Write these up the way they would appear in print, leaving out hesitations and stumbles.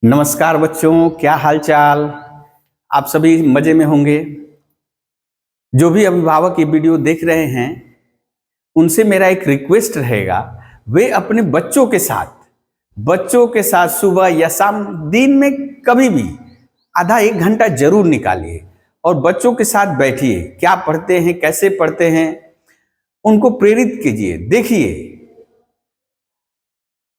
नमस्कार बच्चों, क्या हाल चाल। आप सभी मजे में होंगे। जो भी अभिभावक ये वीडियो देख रहे हैं उनसे मेरा एक रिक्वेस्ट रहेगा, वे अपने बच्चों के साथ सुबह या शाम, दिन में कभी भी आधा एक घंटा जरूर निकालिए और बच्चों के साथ बैठिए। क्या पढ़ते हैं, कैसे पढ़ते हैं, उनको प्रेरित कीजिए। देखिए,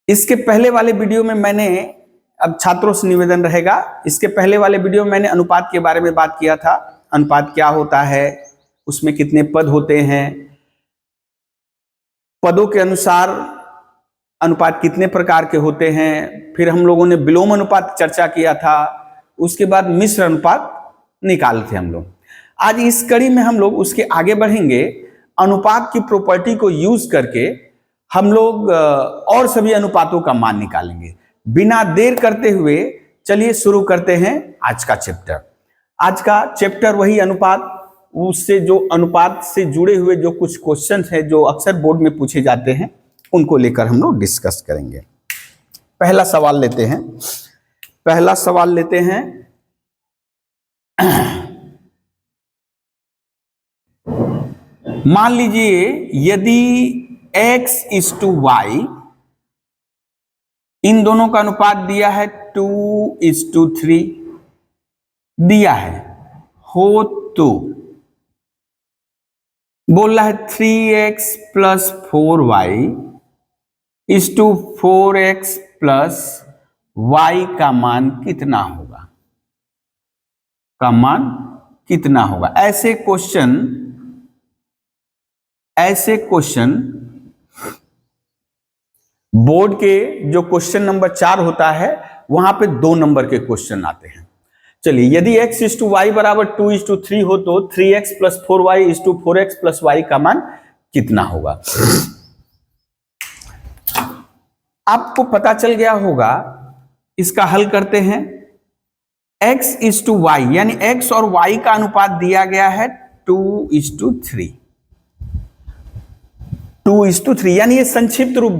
इसके पहले वाले वीडियो में मैंने, अब छात्रों से निवेदन रहेगा, इसके पहले वाले वीडियो में मैंने अनुपात के बारे में बात किया था। अनुपात क्या होता है, उसमें कितने पद होते हैं, पदों के अनुसार अनुपात कितने प्रकार के होते हैं। फिर हम लोगों ने विलोम अनुपात चर्चा किया था, उसके बाद मिश्र अनुपात निकाले थे हम लोग। आज इस कड़ी में हम लोग उसके आगे बढ़ेंगे। अनुपात की प्रॉपर्टी को यूज करके हम लोग और सभी अनुपातों का मान निकालेंगे। बिना देर करते हुए चलिए शुरू करते हैं आज का चैप्टर। आज का चैप्टर वही अनुपात, उससे जो अनुपात से जुड़े हुए जो कुछ क्वेश्चंस हैं जो अक्सर बोर्ड में पूछे जाते हैं, उनको लेकर हम लोग डिस्कस करेंगे। पहला सवाल लेते हैं। मान लीजिए यदि x इज टू वाई, इन दोनों का अनुपात दिया है 2:3 दिया है, हो तो बोल रहा है 3x plus 4y is to 4x plus y का मान कितना होगा, ऐसे क्वेश्चन बोर्ड के जो क्वेश्चन नंबर 4 होता है वहां पे 2 नंबर के क्वेश्चन आते हैं। चलिए, यदि x इज टू वाई बराबर 2:3 हो तो 3x plus 4y is to 4x plus y का मान कितना होगा। आपको पता चल गया होगा, इसका हल करते हैं। x इज टू वाई यानी x और y का अनुपात दिया गया है 2:3 यानी ये संक्षिप्त रूप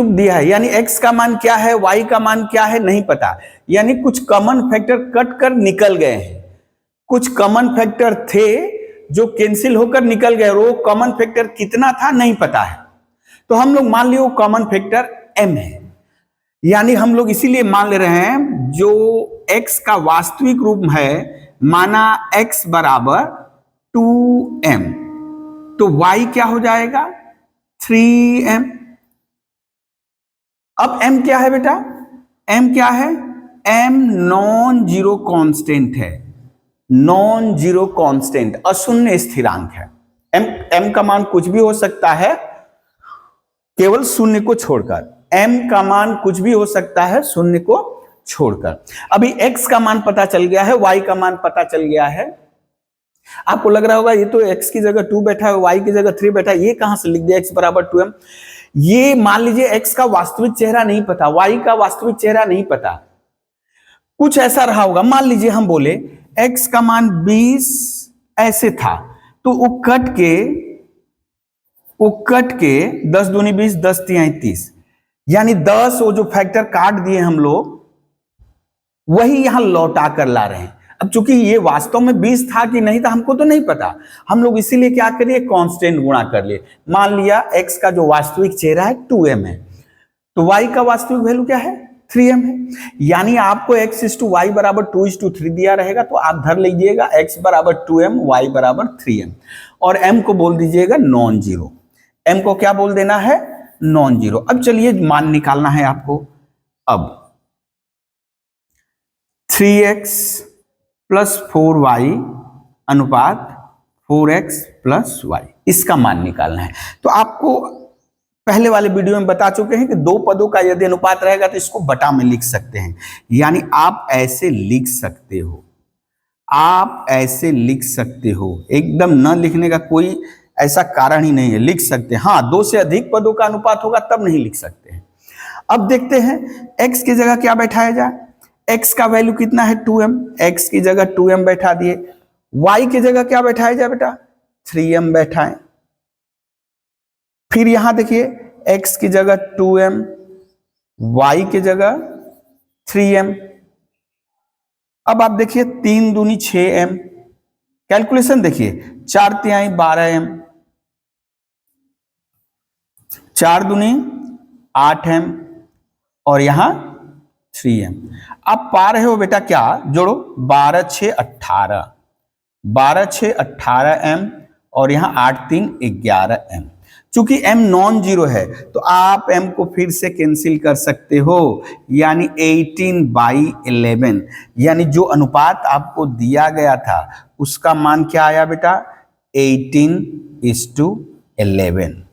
दिया है, यानी x का मान क्या है, y का मान क्या है नहीं पता, यानी कुछ कॉमन फैक्टर कट कर निकल गए हैं। कुछ कॉमन फैक्टर थे जो कैंसिल होकर निकल गए, वो कॉमन फैक्टर कितना था नहीं पता है। तो हम लोग मान लिए वो कॉमन फैक्टर m है, यानी हम लोग इसीलिए मान ले रहे हैं जो x का वास्तविक रूप है, माना x बराबर 2m, तो y क्या हो जाएगा 3m। अब m क्या है बेटा, m क्या है, m नॉन जीरो कांस्टेंट है, अशून्य स्थिरांक है। m का मान कुछ भी हो सकता है केवल शून्य को छोड़कर, m का मान कुछ भी हो सकता है शून्य को छोड़कर। अभी x का मान पता चल गया है, y का मान पता चल गया है। आपको लग रहा होगा ये तो x की जगह 2 बैठा है, y की जगह 3 बैठा है, ये कहां से लिख दिया x बराबर 2m। ये मान लीजिए x का वास्तविक चेहरा नहीं पता, y का वास्तविक चेहरा नहीं पता, कुछ ऐसा रहा होगा। मान लीजिए हम बोले x का मान 20 ऐसे था, तो वो कट के 10 दूनी 20, 10 तिहाई 30, यानी 10 वो जो फैक्टर काट दिए हम लोग वही यहां लौटा कर ला रहे हैं। अब चूंकि ये वास्तव में 20 था कि नहीं था हमको तो नहीं पता, हम लोग इसीलिए क्या करिए, कांस्टेंट गुणा कर लिए। मान लिया x का जो वास्तविक चेहरा है 2m है, तो y का वास्तविक वैल्यू क्या है 3m है। यानी आपको x इज टू वाई बराबर 2:3 दिया रहेगा, तो आप धर लीजिएगा x बराबर 2m, y बराबर 3m, और m को बोल दीजिएगा नॉन जीरो। m को क्या बोल देना है, नॉन जीरो। अब चलिए मान निकालना है आपको। अब 3x प्लस 4y अनुपात 4x प्लस y, इसका मान निकालना है। तो आपको पहले वाले वीडियो में बता चुके हैं कि 2 पदों का यदि अनुपात रहेगा तो इसको बटा में लिख सकते हैं, यानी आप ऐसे लिख सकते हो, एकदम न लिखने का कोई ऐसा कारण ही नहीं है, लिख सकते हैं। हाँ, 2 से अधिक पदों का अनुपात होगा तब नहीं लिख सकते हैं। अब देखते हैं x की जगह क्या बैठाया जाए। x का वैल्यू कितना है 2m, x की जगह 2m बैठा दिए। y की जगह क्या बैठाया जाए बेटा, 3m बैठाएं। फिर यहां देखिए x की जगह 2m, y की जगह 3m। अब आप देखिए 3 दूनी 6m, कैलकुलेशन देखिए 4 तिहाई 12m, 4 दूनी 8m और यहां 3m। आप पा रहे हो बेटा क्या, जोड़ो 12 6 18, 12 6 18m और यहां 8 3 11m। चूंकि m नॉन जीरो है तो आप m को फिर से कैंसिल कर सकते हो, यानी 18/11, यानी जो अनुपात आपको दिया गया था उसका मान क्या आया बेटा, 18:11।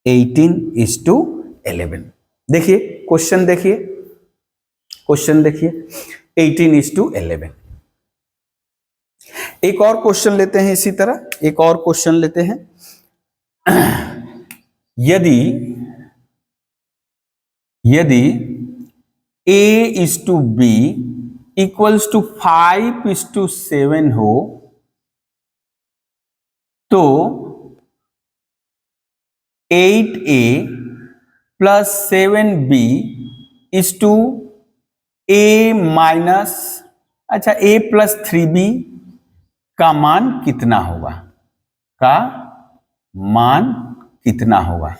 18:11। देखिए क्वेश्चन, देखिए क्वेश्चन देखिए 18:11। एक और क्वेश्चन लेते हैं, इसी तरह एक और क्वेश्चन लेते हैं। यदि A:B इक्वल्स टू 5:7 हो तो 8A plus 7B is to A minus, अच्छा A प्लस 3B का मान कितना होगा, का मान कितना होगा।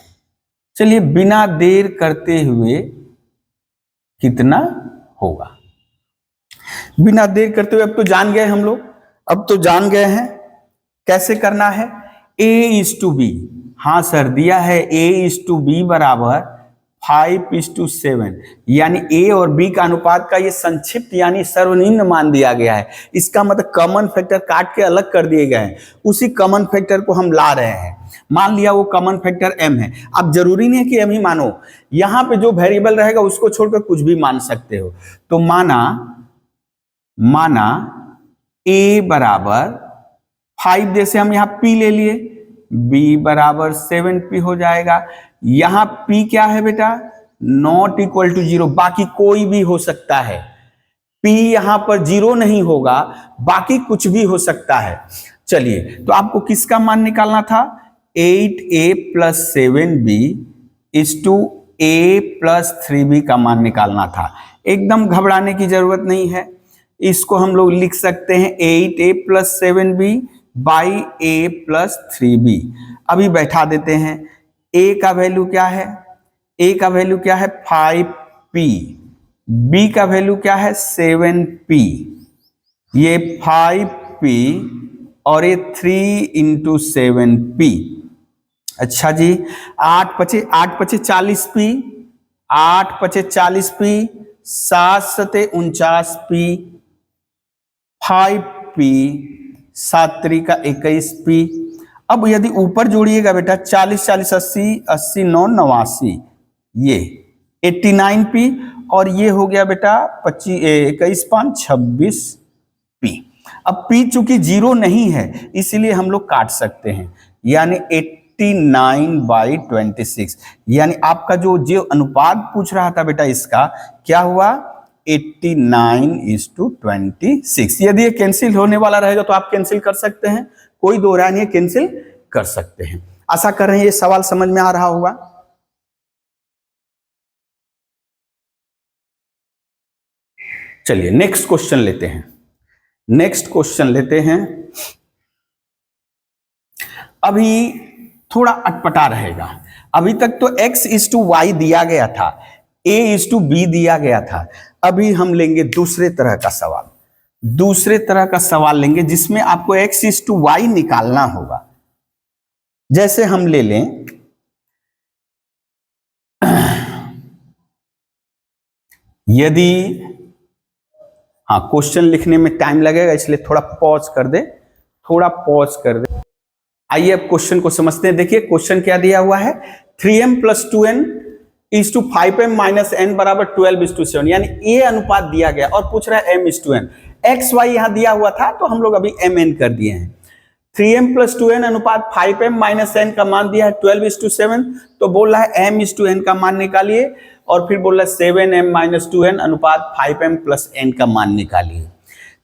चलिए बिना देर करते हुए कितना होगा, बिना देर करते हुए अब तो जान गए हम लोग, अब तो जान गए हैं कैसे करना है। A:B, हाँ सर दिया है A:B बराबर 5:7, यानी A और B का अनुपात का ये संक्षिप्त यानी सर्वनिम्न मान दिया गया है। इसका मतलब कॉमन फैक्टर काट के अलग कर दिए गए हैं, उसी कॉमन फैक्टर को हम ला रहे हैं। मान लिया वो कॉमन फैक्टर m है, अब जरूरी नहीं है कि m ही मानो, यहां पे जो वेरिएबल रहेगा उसको छोड़कर कुछ भी मान सकते हो। तो माना A बराबर 5, जैसे हम यहाँ P ले लिए, B बराबर 7P हो जाएगा। यहां P क्या है बेटा, नॉट इक्वल टू 0, बाकी कोई भी हो सकता है। P यहां पर 0 नहीं होगा, बाकी कुछ भी हो सकता है। चलिए तो आपको किसका मान निकालना था, 8A plus 7B is to A plus 3B का मान निकालना था। एकदम घबराने की जरूरत नहीं है, इसको हम लोग लिख सकते हैं 8A plus 7B by A plus 3B। अभी बैठा देते हैं, A का वैल्यू क्या है, A का वैल्यू क्या है 5P, B का वैल्यू क्या है 7P, ये 5P और ये 3 × 7P। अच्छा जी, 8 × 5 = 40P, 8 × 5 = 40P, 7 × 7 = 49P, 5P, 7 × 3 = 21P। अब यदि ऊपर जोड़िएगा बेटा 40 40 80 80 9 89, ये 89P और ये हो गया बेटा 21 5 26P। अब P चूंकि 0 नहीं है इसलिए हम लोग काट सकते हैं, यानी 89/26, यानी आपका जो अनुपात पूछ रहा था बेटा इसका क्या हुआ, 89:26। यदि ये कैंसिल होने वाला रहेगा तो आप कैंसिल कर सकते हैं, कोई दो राय नहीं है, कैंसिल कर सकते हैं। आशा कर रहे हैं ये सवाल समझ में आ रहा होगा। चलिए नेक्स्ट क्वेश्चन लेते हैं, नेक्स्ट क्वेश्चन लेते हैं। अभी थोड़ा अटपटा रहेगा, अभी तक तो x:y दिया गया था, A:B दिया गया था। अभी हम लेंगे दूसरे तरह का सवाल, दूसरे तरह का सवाल लेंगे जिसमें आपको x:y निकालना होगा। जैसे हम ले लें, यदि, हाँ क्वेश्चन लिखने में टाइम लगेगा इसलिए थोड़ा पॉज कर दे, थोड़ा पॉज कर दे। आइए अब क्वेश्चन को समझते हैं। देखिए क्वेश्चन क्या दिया हुआ है, 3m + 2n is to 5m - n बराबर 12:7, यानी ये अनुपात दिया गया और पूछ रहा है m:n। xy यहां दिया हुआ था तो हम लोग अभी mn कर दिए हैं। 3m + 2n अनुपात 5m - n का मान दिया है 12:7, तो बोल रहा है m:n का मान निकालिए, और फिर बोल रहा है 7m - 2n अनुपात 5m + n का मान निकालिए।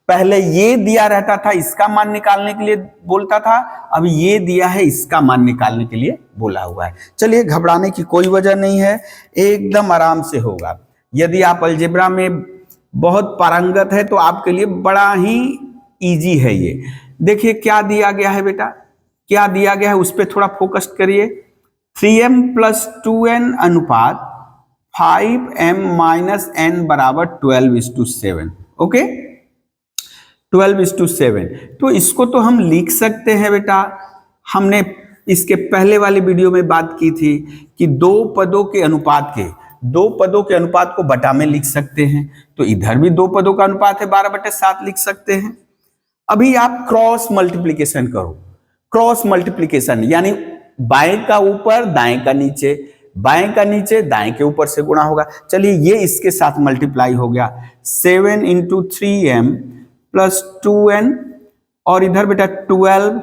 पहले ये दिया रहता था, इसका मान निकालने के लिए बोलता था, अब ये दिया है, इसका मान निकालने के लिए बोला हुआ है। चलिए, घबराने की कोई वजह नहीं है, एकदम आराम से होगा। यदि आप अलजेब्रा में बहुत पारंगत है तो आपके लिए बड़ा ही इजी है ये। देखिए क्या दिया गया है बेटा, क्या दिया गया है उस पर थोड़ा फोकस करिए। 3m + 2n अनुपात 5m - n बराबर 12:7। ओके, 12:7। तो इसको तो हम लिख सकते हैं बेटा, हमने इसके पहले वाली वीडियो में बात की थी कि दो पदों के अनुपात को बटा में लिख सकते हैं। तो इधर भी दो पदों का अनुपात है, 12/7 लिख सकते हैं। अभी आप क्रॉस मल्टीप्लिकेशन करो, क्रॉस मल्टीप्लिकेशन यानी बाएं का ऊपर दाएं का नीचे, बाएं का नीचे दाएं के ऊपर से गुणा होगा। चलिए ये इसके साथ मल्टीप्लाई हो गया, 7 × 3m + 2n, और इधर बेटा 12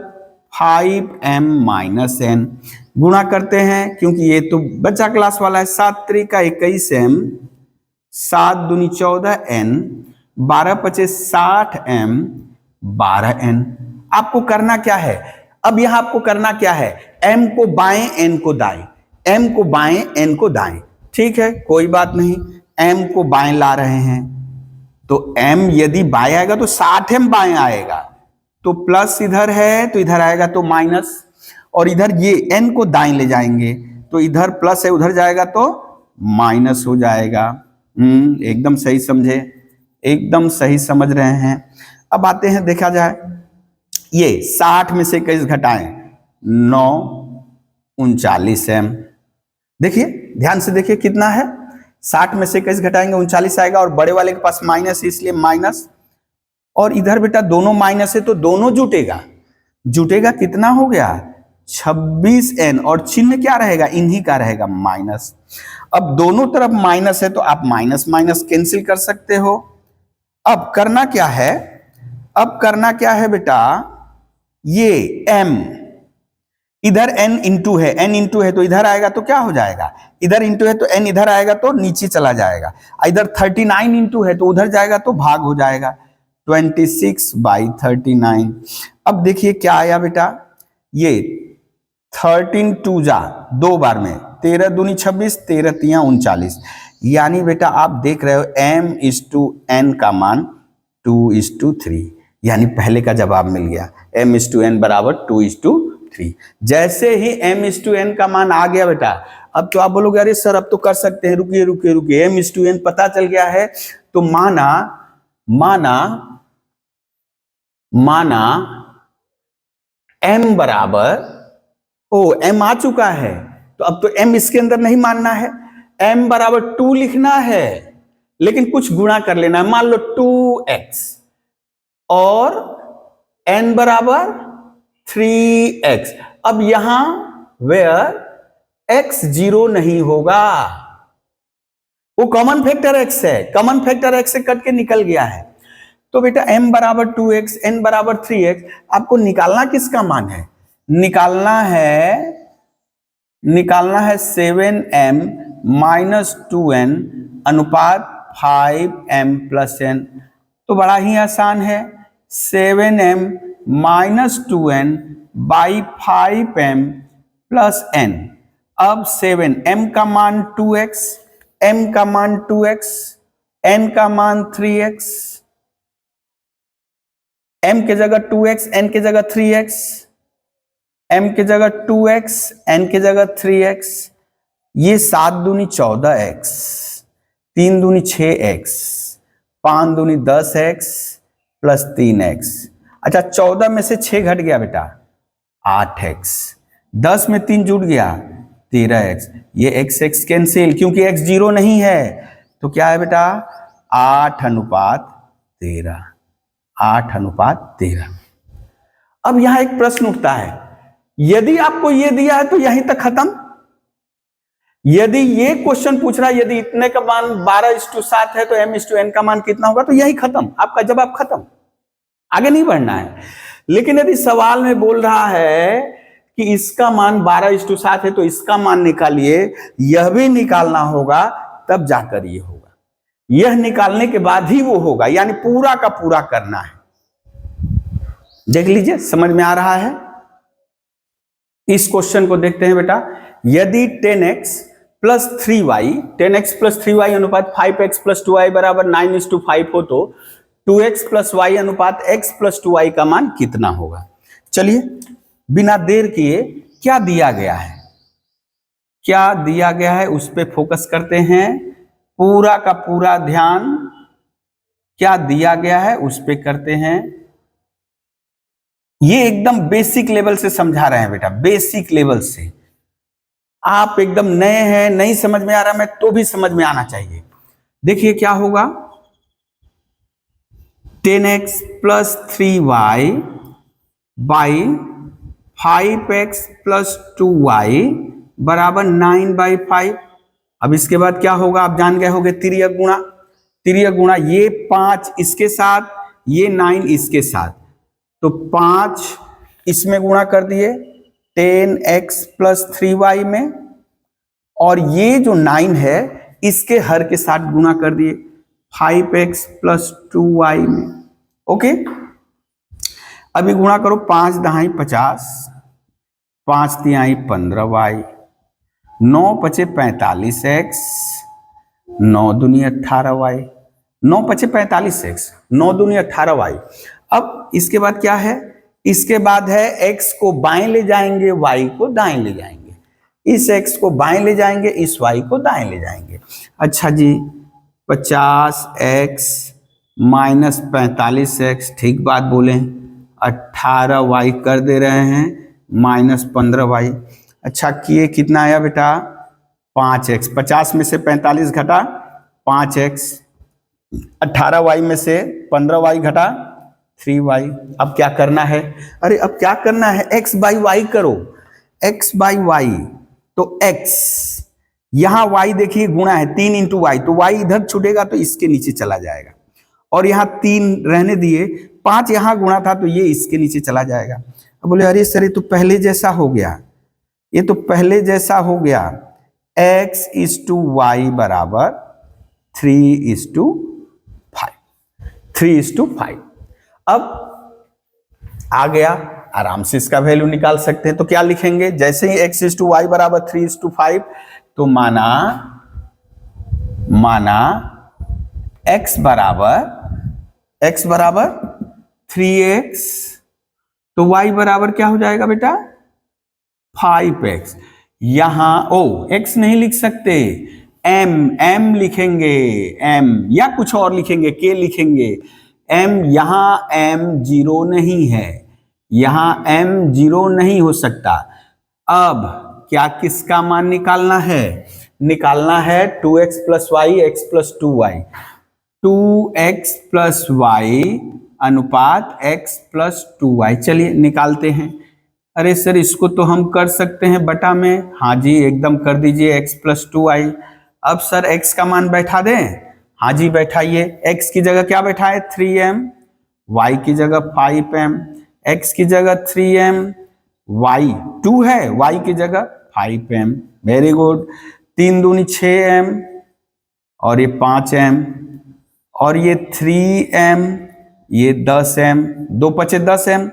5m - n गुणा करते हैं, क्योंकि ये तो बच्चा क्लास वाला है। 7 × 3 = 21m, 7 दूनी 14n, 12 × 5 = 60m, 12n। आपको करना क्या है, अब यहां आपको करना क्या है, m को बाएं n को दाएं, m को बाएं n को दाएं। ठीक है, कोई बात नहीं, m को बाएं ला रहे हैं तो m यदि बाएं आएगा तो 60m बाएं आएगा, तो प्लस इधर है तो इधर आएगा तो माइनस, और इधर ये n को दाएं ले जाएंगे तो इधर प्लस है उधर जाएगा तो माइनस हो जाएगा। एकदम सही समझे, एकदम सही समझ रहे हैं। अब आते हैं, देखा जाए ये 60 में से 21 घटाएं 9, 39m। देखिए ध्यान से देखिए कितना है, 60 में से 21 घटाएंगे 39 आएगा, और बड़े वाले के पास माइनस इसलिए माइनस, और इधर बेटा दोनों माइनस है तो दोनों जुटेगा, जुटेगा कितना हो गया 26n, और चिन्ह क्या रहेगा, इन्हीं का रहेगा माइनस। अब दोनों तरफ माइनस है तो आप माइनस माइनस कैंसिल कर सकते हो। अब करना क्या है, अब करना क्या है बेटा, ये m इधर n इंटू है, n इंटू है तो इधर आएगा तो क्या हो जाएगा, इधर इंटू है तो n इधर आएगा तो नीचे चला जाएगा, इधर 39 इंटू है तो उधर जाएगा तो भाग हो जाएगा, 26/39। अब देखिए क्या आया बेटा, ये 13 2 जा 2 बार में, 13 दूनी 26, 13 तिया 39, यानी बेटा आप देख रहे हो m/n का मान 2:3, यानी पहले का जवाब मिल गया, m/n बराबर 2:3। जैसे ही m/n का मान आ गया बेटा, अब तो आप बोलोगे अरे सर अब तो कर सकते हैं, रुकिए रुकिए रुकिए, m/n पता चल गया है तो माना m बराबर, m आ चुका है तो अब तो m इसके अंदर नहीं मानना है, m बराबर 2 लिखना है, लेकिन कुछ गुणा कर लेना है, मान लो 2x, और n बराबर 3x। अब यहां वेयर x 0 नहीं होगा, वो कॉमन फैक्टर x है, कॉमन फैक्टर x से कट के निकल गया है। तो बेटा m बराबर 2x, n बराबर 3x, आपको निकालना किसका मान है, निकालना है 7m - 2n अनुपात 5m + n। तो बड़ा ही आसान है, 7m - 2n by 5m + n। अब 7m का मान 2x, m का मान 2x, n का मान 3x, m के जगह 2x, n के जगह 3x, m के जगह 2x, n के जगह 3x, ये 7 दूनी 14x, 3 दूनी 6x, 5 दूनी 10x + 3x। अच्छा 14 में से 6 घट गया बेटा 8x, 10 में 3 जुड़ गया 13x, ये x कैंसिल, क्योंकि x 0 नहीं है तो क्या है बेटा 8:13, 8:13। अब यहां एक प्रश्न उठता है, यदि आपको ये दिया है तो यहीं तक खत्म, यदि ये क्वेश्चन पूछ रहा है यदि इतने का मान 12:7 है तो m/n का मान कितना होगा, तो यही खत्म, आपका जवाब खत्म, आगे नहीं बढ़ना है। लेकिन यदि सवाल में बोल रहा है कि इसका मान 12:7 है तो इसका मान निकालिए, यह भी निकालना होगा, तब जाकर ये होगा। यह निकालने के बाद ही वो होगा, यानी पूरा का पूरा करना है। देख लीजिए, समझ में आ रहा है। इस क्वेश्चन को देखते हैं बेटा। यदि 10x plus 3y 10x plus 3y अनुपात 5x प्लस 2y बराबर 9:5 हो तो 2x प्लस y अनुपात x प्लस 2y का मान कितना होगा। चलिए बिना देर किए क्या दिया गया है, क्या दिया गया है उस पे फोकस करते हैं। पूरा का पूरा ध्यान क्या दिया गया है उस पे करते हैं। ये एकदम बेसिक लेवल से समझा रहे हैं बेटा, बेसिक लेवल से। आप एकदम नए हैं, नहीं समझ में आ रहा मैं तो भी समझ में आना चाहिए। देखिए क्या होगा, 10x plus 3y by 5x plus 2y बराबर 9/5। अब इसके बाद क्या होगा, आप जान गए होंगे, तिर्यक गुणा। तिर्यक गुणा, ये 5 इसके साथ, ये 9 इसके साथ, तो 5 इसमें गुणा कर दिए 10x प्लस 3y में, और ये जो 9 है इसके हर के साथ गुणा कर दिए 5x प्लस 2y में। ओके, अभी गुणा करो, 5 दहाई 50, 5 तिहाई 15y, 9 पचे 45x, 9 दूनी 18y, 9 पचे 45x, 9 दूनी 18y। अब इसके बाद क्या है, इसके बाद है x को बाएं ले जाएंगे, y को दाएं ले जाएंगे। इस x को बाएं ले जाएंगे, इस y को दाएं ले जाएंगे। अच्छा जी, 50x माइनस 45x, ठीक बात बोले, 18y कर दे रहे हैं माइनस 15y। अच्छा किए, कितना आया बेटा, 5x। 50 में से 45 घटा 5x, 18y में से 15y घटा 3y। अब क्या करना है, अरे अब क्या करना है, x बाई वाई करो, x बाई वाई। तो x यहां y देखिए गुणा है 3 इंटू वाई, तो y इधर छूटेगा तो इसके नीचे चला जाएगा, और यहाँ 3 रहने दिए, 5 यहां गुणा था तो ये इसके नीचे चला जाएगा। अब बोले अरे सर ये तो पहले जैसा हो गया, ये तो पहले जैसा हो गया। x/y बराबर 3:5, 3:5। अब आ गया, आराम से इसका वैल्यू निकाल सकते हैं। तो क्या लिखेंगे, जैसे ही x/y बराबर 3:5, तो माना x बराबर 3x, तो y बराबर क्या हो जाएगा बेटा, 5x। यहां x नहीं लिख सकते, m लिखेंगे, m या कुछ और लिखेंगे, k लिखेंगे। m यहां m 0 नहीं है, यहां m 0 नहीं हो सकता। अब क्या किसका मान निकालना है, निकालना है 2x plus Y x plus 2y, 2x plus Y अनुपात x प्लस 2y। चलिए निकालते हैं। अरे सर इसको तो हम कर सकते हैं बटा में, हाँ जी एकदम कर दीजिए, x प्लस 2y। अब सर x का मान बैठा दें, हाँ जी बैठाइए। x की जगह क्या बैठाए, 3m, y की जगह 5m, x की जगह 3m, y 2 है, y की जगह 5m। वेरी गुड, 3 दूनी 6m, और ये 5m, और ये 3m, ये 10m, 2 पचे 10m,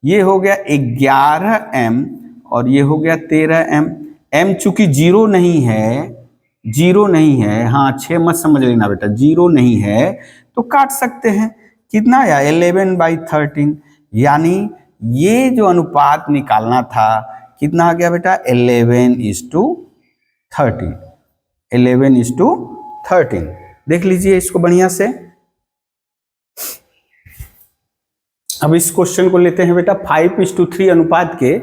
ये हो गया 11m, और ये हो गया 13m। m चूंकि 0 नहीं है, 0 नहीं है, हाँ 6 मत समझ लेना बेटा, 0 नहीं है तो काट सकते हैं। कितना आया, 11/13। यानी ये जो अनुपात निकालना था कितना आ गया बेटा, 11:13, 11:13। देख लीजिए इसको बढ़िया से। अब इस क्वेश्चन को लेते हैं बेटा, 5:3 अनुपात के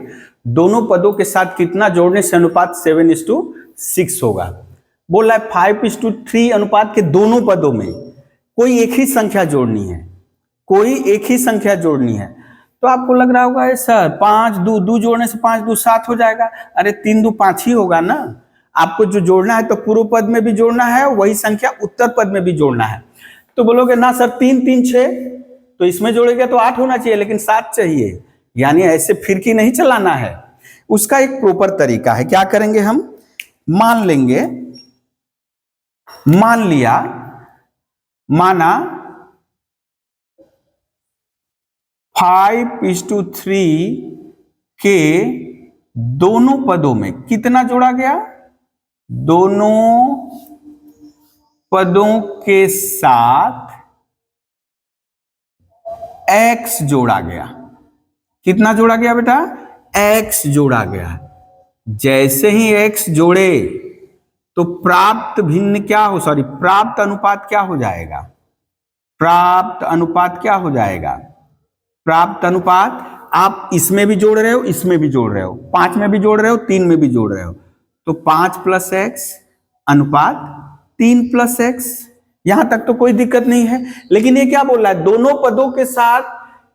दोनों पदों के साथ कितना जोड़ने से अनुपात 7:6 होगा। बोल रहा है 5:3 अनुपात के दोनों पदों में कोई एक ही संख्या जोड़नी है, कोई एक ही संख्या जोड़नी है। तो आपको लग रहा होगा सर 5 2 जोड़ने से 5 2 7 हो जाएगा। अरे 3 2 5 ही होगा ना। आपको जो जोड़ना है तो पूर्व पद में भी जोड़ना है, वही संख्या उत्तर पद में भी जोड़ना है। तो बोलोगे ना सर 3 3 6, तो इसमें जोड़ेगा तो 8 होना चाहिए, लेकिन 7 चाहिए। यानी ऐसे फिरकी नहीं चलाना है, उसका एक प्रॉपर तरीका है। क्या करेंगे हम, मान लेंगे, मान लिया माना 5:3 के दोनों पदों में कितना जोड़ा गया, दोनों पदों के साथ x जोड़ा गया। कितना जोड़ा गया बेटा, x जोड़ा गया। जैसे ही x जोड़े तो प्राप्त भिन्न क्या हो, सॉरी प्राप्त अनुपात क्या हो जाएगा, प्राप्त अनुपात क्या हो जाएगा, प्राप्त अनुपात आप इसमें भी जोड़ रहे हो, इसमें भी जोड़ रहे हो, 5 में भी जोड़ रहे हो, 3 में भी जोड़ रहे हो, तो 5 + x अनुपात 3 + x। यहां तक तो कोई दिक्कत नहीं है। लेकिन ये क्या बोल रहा है, दोनों पदों के साथ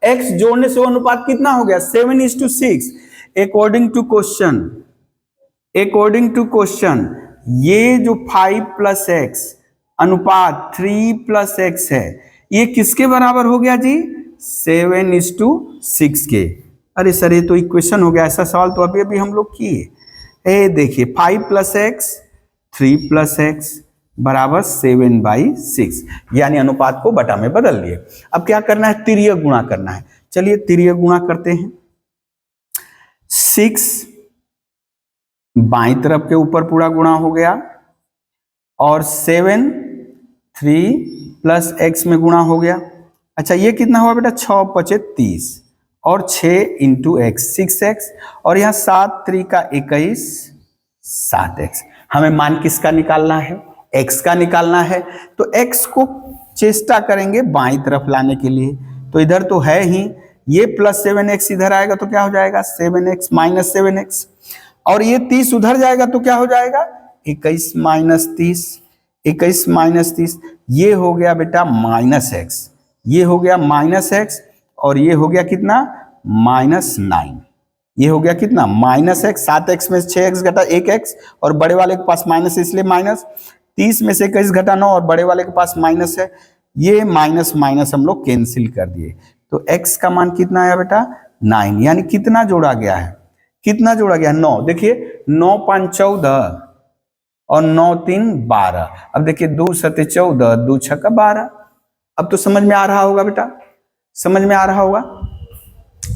x जोड़ने से वो अनुपात कितना हो गया, 7:6। अकॉर्डिंग टू क्वेश्चन ये जो 5 + x अनुपात 3 + x है, ये किसके बराबर हो गया जी, 7:6 के। अरे सर ये तो इक्वेशन हो गया, ऐसा सवाल तो अभी अभी हम लोग किए। देखिए 5 + x 3 + x बराबर 7/6, यानी अनुपात को बटा में बदल लिए। अब क्या करना है, तिर्यक गुणा करना है। चलिए तिर्यक गुणा करते हैं। 6 बाईं तरफ के ऊपर पूरा गुणा हो गया और 7 3 + x में गुणा हो गया। अच्छा ये कितना हुआ बेटा, 6 × 5 = 30 और 6 × x 6x और यहाँ 7 3 का 21 7x। हमें मान किसका निकालना है, x का निकालना है। तो x को चेष्टा करेंगे बाईं तरफ लाने के लिए, तो इधर तो है ही, ये +7x इधर आएगा तो क्या हो जाएगा, 7x - 7x, और ये 30 उधर जाएगा तो क्या हो जाएगा, 21 - 30, 21 - 30, ये हो गया बेटा -x, ये हो गया -x और ये हो गया कितना, -9। ये हो गया कितना, -x, 7x में 6x घटा 1x और बड़े वाले के पास माइनस इसलिए माइनस, 30 में से 21 घटा 9 और बड़े वाले के पास माइनस है, ये माइनस माइनस हम लोग कैंसिल कर दिए। तो x का मान कितना आया बेटा, 9। यानी कितना जोड़ा गया है, कितना जोड़ा गया, 9। देखिए 9 × 5 = 14 और 9 × 3 = 12। अब देखिए 2 × 7 = 14, 2 × 6 = 12। अब तो समझ में आ रहा होगा बेटा, समझ में आ रहा होगा।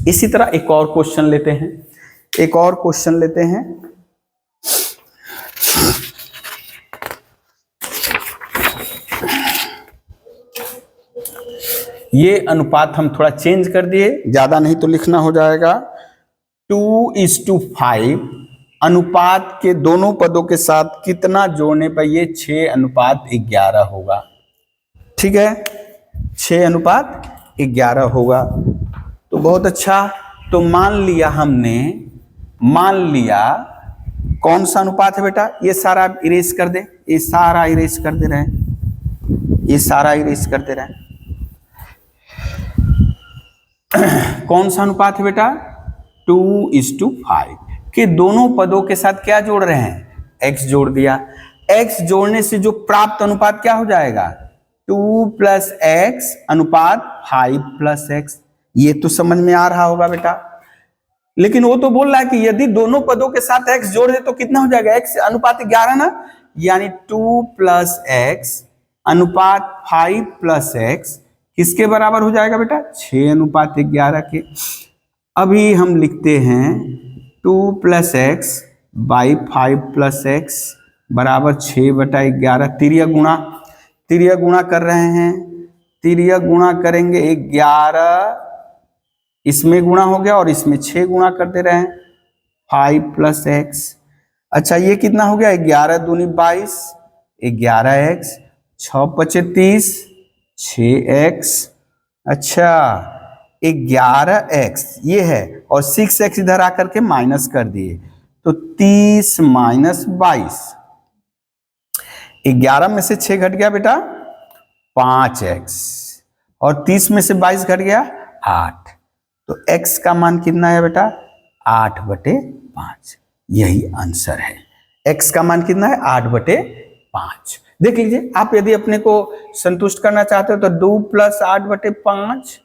इसी तरह एक और क्वेश्चन लेते हैं, एक और क्वेश्चन लेते हैं। ये अनुपात हम थोड़ा चेंज कर दिए, ज्यादा नहीं तो लिखना हो जाएगा। 2:5 अनुपात के दोनों पदों के साथ कितना जोड़ने पर ये 6:11 होगा। ठीक है, 6:11 होगा। तो बहुत अच्छा। तो मान लिया हमने, मान लिया कौन सा अनुपात है बेटा, ये सारा इरेज कर दे, ये सारा इरेज कर दे रहे, ये सारा इरेज कर दे रहे। कौन सा अनुपात है बेटा, 2:5 के दोनों पदों के साथ क्या जोड़ रहे हैं, x जोड़ दिया। x जोड़ने से जो प्राप्त अनुपात क्या हो जाएगा, 2 + x अनुपात 5 + x। ये तो समझ में आ रहा होगा बेटा। लेकिन वो तो बोल रहा है कि यदि दोनों पदों के साथ x जोड़ दे तो कितना हो जाएगा, x अनुपात 11 ना, यानी 2 + x अनुपात 5 + x किसके बराबर हो जाएगा बेटा, 6:11 के। अभी हम लिखते हैं 2 + x / 5 + x बराबर 6/11। तिर्यक गुणा, तिर्यक गुणा कर रहे हैं, तिर्यक गुणा करेंगे 11, इसमें गुणा हो गया और इसमें 6 गुणा कर दे रहे हैं, 5 + x। अच्छा ये कितना हो गया, 11 दूनी 22, 11x, 6 × 5 = 30, 6x। अच्छा 11x ये है और 6x इधर आकर के माइनस कर दिए, तो 30 - 22, 11 में से 6 घट गया बेटा 5x और 30 में से 22 घट गया 8। तो x का मान कितना है बेटा, 8/5। यही आंसर है, x का मान कितना है, 8/5। देख लीजिए, आप यदि अपने को संतुष्ट करना चाहते हो तो 2 + 8/5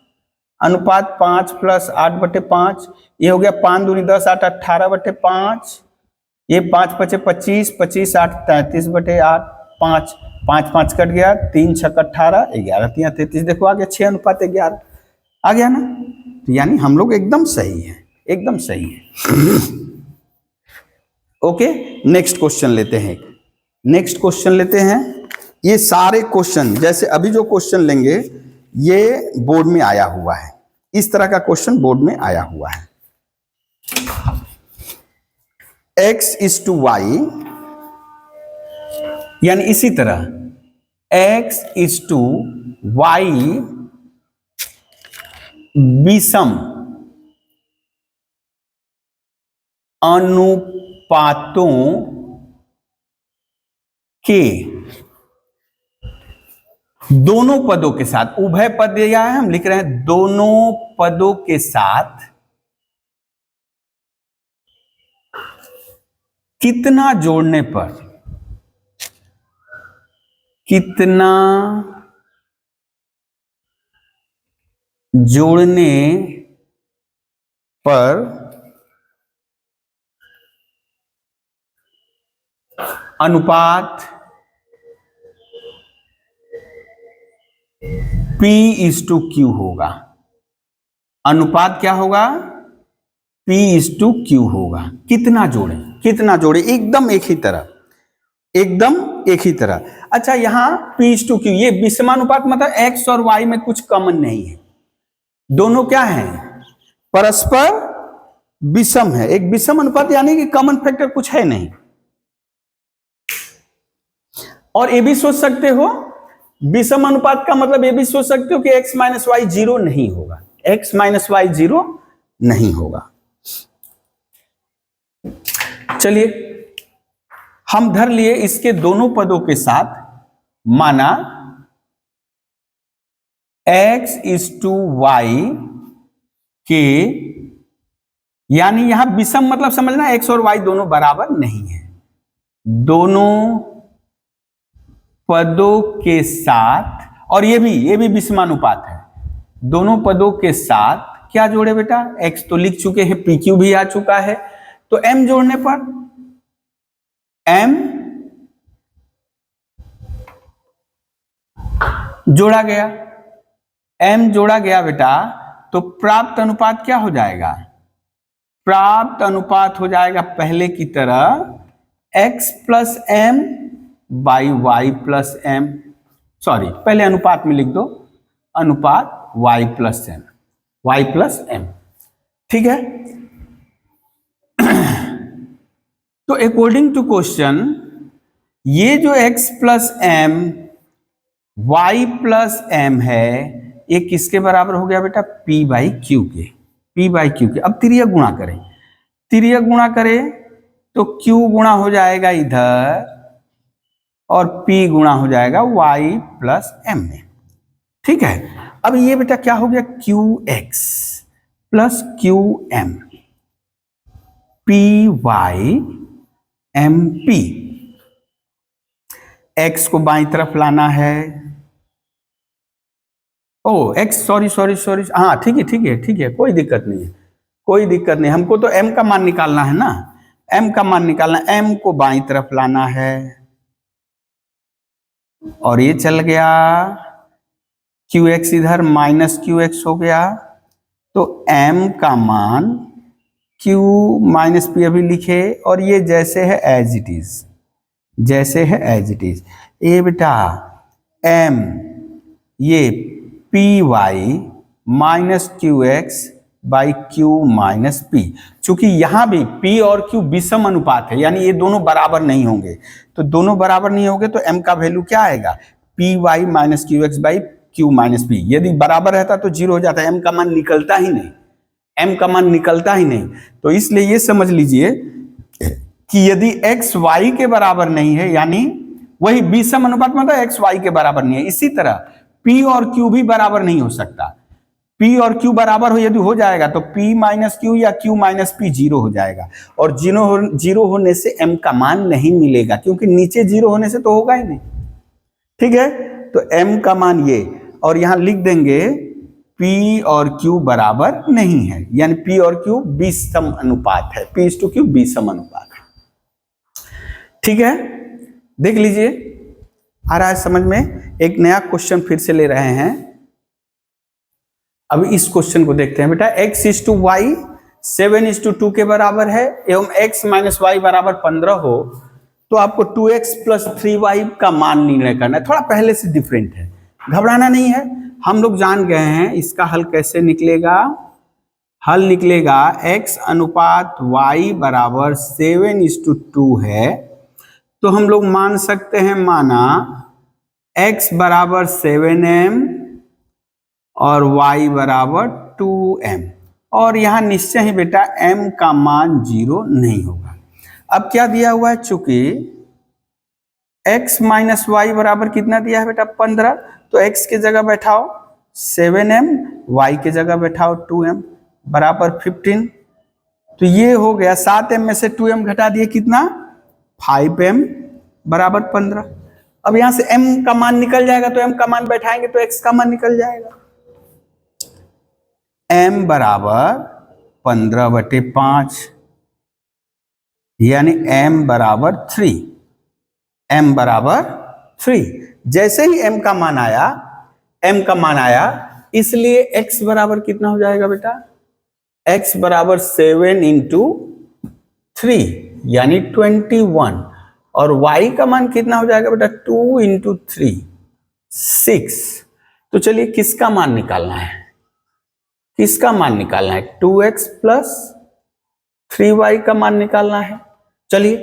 अनुपात 5 + 8/5, ये हो गया 5 दूनी 10, 8 18/5, ये 5 × 5 = 25, 25 8 33/8, 5 5 5 कट गया, 3 6 18, 11 3 33, देखो आ गया 6:11 आ गया ना। तो यानी हम लोग एकदम सही है, एकदम सही है। ओके, नेक्स्ट क्वेश्चन लेते हैं। नेक्स्ट क्वेश्चन लेते हैं। ये सारे क्वेश्चन जैसे अभी जो क्वेश्चन लेंगे ये बोर्ड में आया हुआ है, इस तरह का क्वेश्चन बोर्ड में आया हुआ है। x इज टू वाई, यानी इसी तरह x इज टू वाई विषम अनुपातों के दोनों पदों के साथ, उभय पद दिया है, हम लिख रहे हैं दोनों पदों के साथ कितना जोड़ने पर, कितना जोड़ने पर अनुपात P इज टू Q होगा। अनुपात क्या होगा? P इज टू Q होगा। कितना जोड़े, कितना जोड़े, एकदम एक ही तरह, एकदम एक ही तरह। अच्छा, यहां P इज टू Q, ये विषमानुपात मतलब X और Y में कुछ कॉमन नहीं है, दोनों क्या है? परस्पर विषम है। एक विषम अनुपात यानी कि कॉमन फैक्टर कुछ है नहीं। और ये भी सोच सकते हो, विषम अनुपात का मतलब ये भी सोच सकते हो कि x माइनस वाई 0 नहीं होगा, x माइनस वाई 0 नहीं होगा। चलिए हम धर लिए इसके दोनों पदों के साथ, माना x इज टू वाई के, यानी यहां विषम मतलब समझना x और y दोनों बराबर नहीं है, दोनों पदों के साथ, और ये भी विषमानुपात है, दोनों पदों के साथ क्या जोड़े बेटा? x तो लिख चुके हैं, PQ भी आ चुका है, तो m जोड़ने पर m जोड़ा गया, m जोड़ा गया बेटा, तो प्राप्त अनुपात क्या हो जाएगा? प्राप्त अनुपात हो जाएगा पहले की तरह x plus m by y plus m, sorry पहले अनुपात में लिख दो, अनुपात y plus m, y plus m, ठीक है। तो अकॉर्डिंग टू क्वेश्चन ये जो x plus m y plus m है, ये किसके बराबर हो गया बेटा? p बाई क्यू के, p बाई क्यू के। अब तिर्यक गुणा करें, तिर्यक गुणा करें तो q गुणा हो जाएगा इधर और p गुणा हो जाएगा y प्लस m में, ठीक है। अब ये बेटा क्या हो गया? qx plus qm py mp, x को बाईं तरफ लाना है, ओ x, सॉरी, हाँ ठीक है, कोई दिक्कत नहीं है, कोई दिक्कत नहीं, हमको तो m का मान निकालना है ना, m का मान निकालना, m को बाईं तरफ लाना है, और ये चल गया qx इधर माइनस qx हो गया, तो m का मान q माइनस p अभी लिखे, और ये जैसे है एज इट इज, जैसे है एज इट इज। ये बेटा m ये py minus qx by q minus p, चूंकि यहां भी p और q विषम अनुपात है, यानी ये दोनों बराबर नहीं होंगे, तो दोनों बराबर नहीं होंगे तो m का वैल्यू क्या आएगा? py minus qx by q minus p। यदि बराबर रहता तो 0 हो जाता, m का मान निकलता ही नहीं, m का मान निकलता ही नहीं। तो इसलिए ये समझ लीजिए कि यदि x y के बराबर नहीं है, यानी वही विषम अनुपात मतलब x y के बराबर नहीं है, इसी तरह p और q भी बराबर नहीं हो सकता। P और Q बराबर हो यदि हो जाएगा तो P माइनस Q या Q माइनस P 0 हो जाएगा, और 0 होने से M का मान नहीं मिलेगा, क्योंकि नीचे 0 होने से तो होगा ही नहीं, ठीक है। तो M का मान ये, और यहां लिख देंगे P और Q बराबर नहीं है, यानी P और Q विषम अनुपात है, P इज टू Q विषम अनुपात है, ठीक है। देख लीजिए आ रहा है समझ में? एक नया क्वेश्चन फिर से ले रहे हैं। अब इस क्वेश्चन को देखते हैं बेटा। x इज टू वाई 7:2 के बराबर है एवं x माइनस वाई बराबर 15 हो तो आपको 2x प्लस 3y का मान निर्णय करना है। थोड़ा पहले से डिफरेंट है, घबराना नहीं है, हम लोग जान गए हैं। इसका हल कैसे निकलेगा? हल निकलेगा x अनुपात y बराबर 7:2 है तो हम लोग मान सकते हैं, माना x बराबर 7m और y बराबर 2m, और यहां निश्चय ही बेटा m का मान 0 नहीं होगा। अब क्या दिया हुआ है? चूंकि x माइनस वाई बराबर कितना दिया है बेटा? 15, तो x के जगह बैठाओ 7m, y के जगह बैठाओ 2m बराबर 15। तो ये हो गया 7m में से 2m घटा दिए कितना? 5m बराबर 15। अब यहां से m का मान निकल जाएगा तो m का मान बैठाएंगे तो x का मान निकल जाएगा। m बराबर 15/5 यानी m बराबर 3। m बराबर 3। जैसे ही m का मान आया, इसलिए x बराबर कितना हो जाएगा बेटा? x बराबर 7 इंटू 3 यानी 21, और y का मान कितना हो जाएगा बेटा? 2 इंटू 3 6। तो चलिए किसका मान निकालना है? किसका मान निकालना है? 2x प्लस 3y का मान निकालना है। चलिए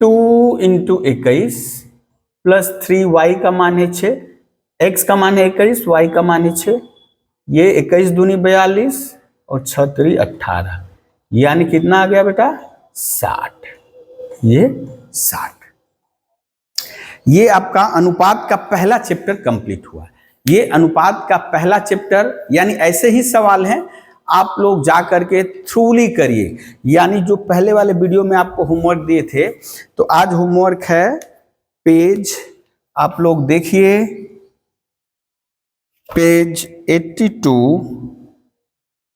2 इंटू 21 प्लस 3y का मान है 6, x का मान है 21, y का मान है 6, ये 21 दूनी 42 और 6 3 18, यानी कितना आ गया बेटा? 60। ये 60। ये आपका अनुपात का पहला चैप्टर कंप्लीट हुआ। ये अनुपात का पहला चैप्टर, यानी ऐसे ही सवाल हैं, आप लोग जा करके थ्रूली करिए। यानी जो पहले वाले वीडियो में आपको होमवर्क दिए थे, तो आज होमवर्क है पेज, आप लोग देखिए पेज 82,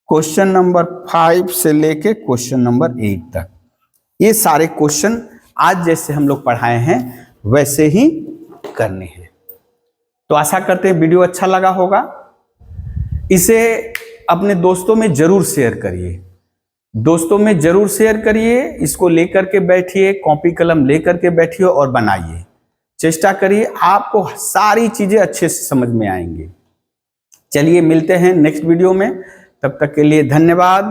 क्वेश्चन नंबर 5 से लेके क्वेश्चन नंबर 8 तक। ये सारे क्वेश्चन आज जैसे हम लोग पढ़ाए हैं वैसे ही करने हैं। तो आशा करते हैं वीडियो अच्छा लगा होगा। इसे अपने दोस्तों में जरूर शेयर करिए, दोस्तों में जरूर शेयर करिए। इसको लेकर के बैठिए, कॉपी कलम लेकर के बैठिए और बनाइए। चेष्टा करिए, आपको सारी चीजें अच्छे से समझ में आएंगी। चलिए मिलते हैं नेक्स्ट वीडियो में, तब तक के लिए धन्यवाद।